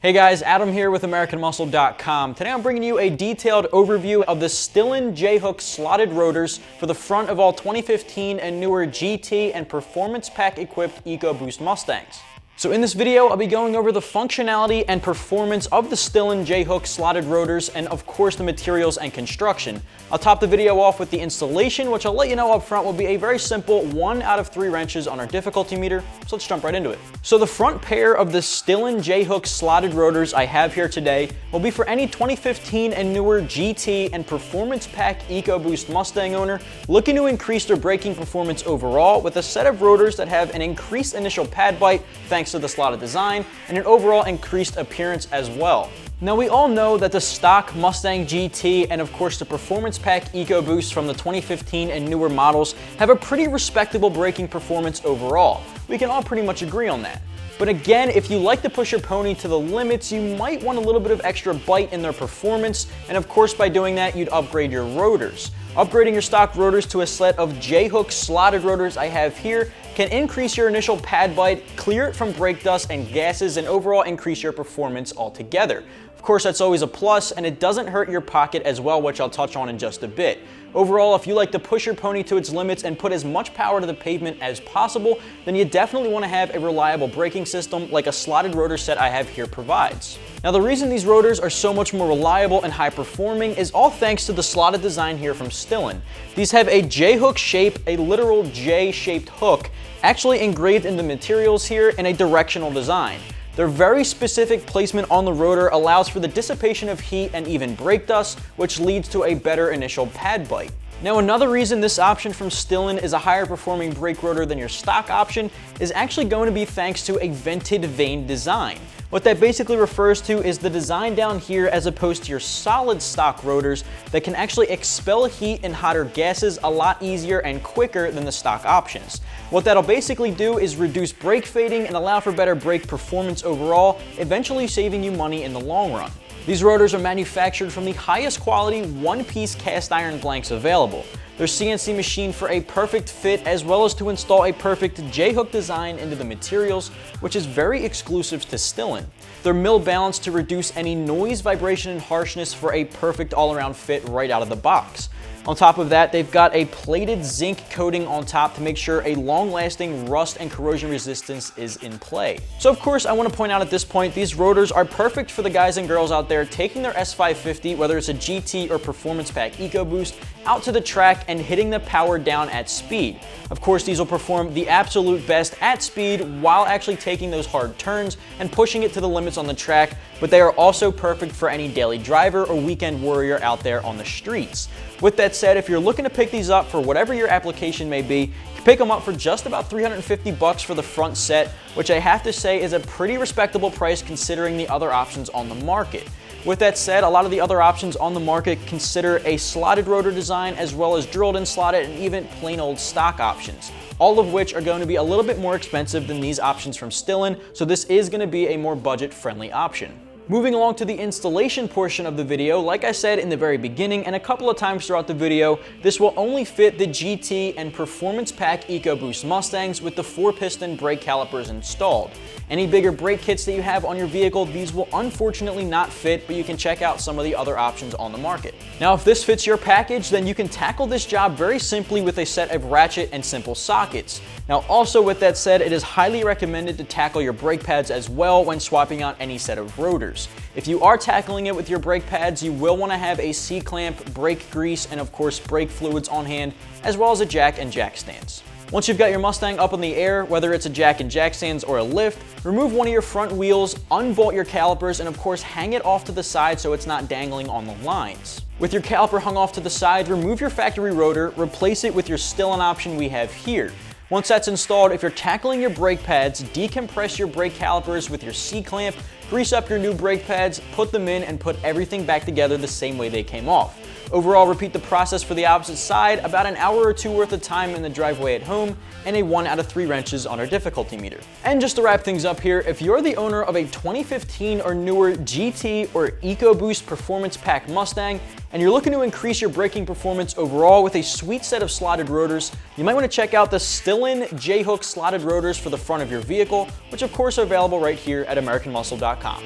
Hey guys, Adam here with AmericanMuscle.com. Today I'm bringing you a detailed overview of the Stillen J Hook slotted rotors for the front of all 2015 and newer GT and Performance Pack equipped Ecoboost Mustangs. So in this video, I'll be going over the functionality and performance of the Stillen J Hook slotted rotors and of course the materials and construction. I'll top the video off with the installation, which I'll let you know up front will be a very simple 1 out of 3 wrenches on our difficulty meter. So let's jump right into it. So the front pair of the Stillen J Hook slotted rotors I have here today will be for any 2015 and newer GT and Performance Pack Ecoboost Mustang owner looking to increase their braking performance overall with a set of rotors that have an increased initial pad bite thanks to the slotted design and an overall increased appearance as well. Now we all know that the stock Mustang GT and of course the Performance Pack Ecoboost from the 2015 and newer models have a pretty respectable braking performance overall. We can all pretty much agree on that. But again, if you like to push your pony to the limits, you might want a little bit of extra bite in their performance, and of course by doing that you'd upgrade your rotors. Upgrading your stock rotors to a set of J Hook slotted rotors I have here can increase your initial pad bite, clear it from brake dust and gases, and overall increase your performance altogether. Of course, that's always a plus, and it doesn't hurt your pocket as well, which I'll touch on in just a bit. Overall, if you like to push your pony to its limits and put as much power to the pavement as possible, then you definitely want to have a reliable braking system like a slotted rotor set I have here provides. Now the reason these rotors are so much more reliable and high performing is all thanks to the slotted design here from Stillen. These have a J hook shape, a literal J-shaped hook, actually engraved in the materials here in a directional design. Their very specific placement on the rotor allows for the dissipation of heat and even brake dust, which leads to a better initial pad bite. Now another reason this option from Stillen is a higher performing brake rotor than your stock option is actually going to be thanks to a vented Vane design. What that basically refers to is the design down here as opposed to your solid stock rotors that can actually expel heat and hotter gases a lot easier and quicker than the stock options. What that'll basically do is reduce brake fading and allow for better brake performance overall, eventually saving you money in the long run. These rotors are manufactured from the highest quality one-piece cast iron blanks available. They're CNC machined for a perfect fit as well as to install a perfect J-hook design into the materials, which is very exclusive to Stillen. They're mill balanced to reduce any noise, vibration, and harshness for a perfect all-around fit right out of the box. On top of that, they've got a plated zinc coating on top to make sure a long-lasting rust and corrosion resistance is in play. So of course, I want to point out at this point, these rotors are perfect for the guys and girls out there taking their S550, whether it's a GT or Performance Pack Ecoboost, out to the track and hitting the power down at speed. Of course, these will perform the absolute best at speed while actually taking those hard turns and pushing it to the limits on the track, but they are also perfect for any daily driver or weekend warrior out there on the streets. With that said, if you're looking to pick these up for whatever your application may be, you can pick them up for just about $350 for the front set, which I have to say is a pretty respectable price considering the other options on the market. With that said, a lot of the other options on the market consider a slotted rotor design as well as drilled in slotted and even plain old stock options, all of which are going to be a little bit more expensive than these options from Stillen, so this is going to be a more budget-friendly option. Moving along to the installation portion of the video, like I said in the very beginning and a couple of times throughout the video, this will only fit the GT and Performance Pack Ecoboost Mustangs with the 4-piston brake calipers installed. Any bigger brake kits that you have on your vehicle, these will unfortunately not fit, but you can check out some of the other options on the market. Now, if this fits your package, then you can tackle this job very simply with a set of ratchet and simple sockets. Now, also with that said, it is highly recommended to tackle your brake pads as well when swapping out any set of rotors. If you are tackling it with your brake pads, you will want to have a C-clamp, brake grease, and of course brake fluids on hand, as well as a jack and jack stands. Once you've got your Mustang up in the air, whether it's a jack and jack stands or a lift, remove one of your front wheels, unbolt your calipers, and of course hang it off to the side so it's not dangling on the lines. With your caliper hung off to the side, remove your factory rotor, replace it with your Stillen option we have here. Once that's installed, if you're tackling your brake pads, decompress your brake calipers with your C-clamp, grease up your new brake pads, put them in, and put everything back together the same way they came off. Overall, repeat the process for the opposite side about an hour or two worth of time in the driveway at home, and a 1 out of 3 wrenches on our difficulty meter. And just to wrap things up here, if you're the owner of a 2015 or newer GT or Ecoboost Performance Pack Mustang, and you're looking to increase your braking performance overall with a sweet set of slotted rotors, you might want to check out the Stillen J Hook slotted rotors for the front of your vehicle, which of course are available right here at AmericanMuscle.com.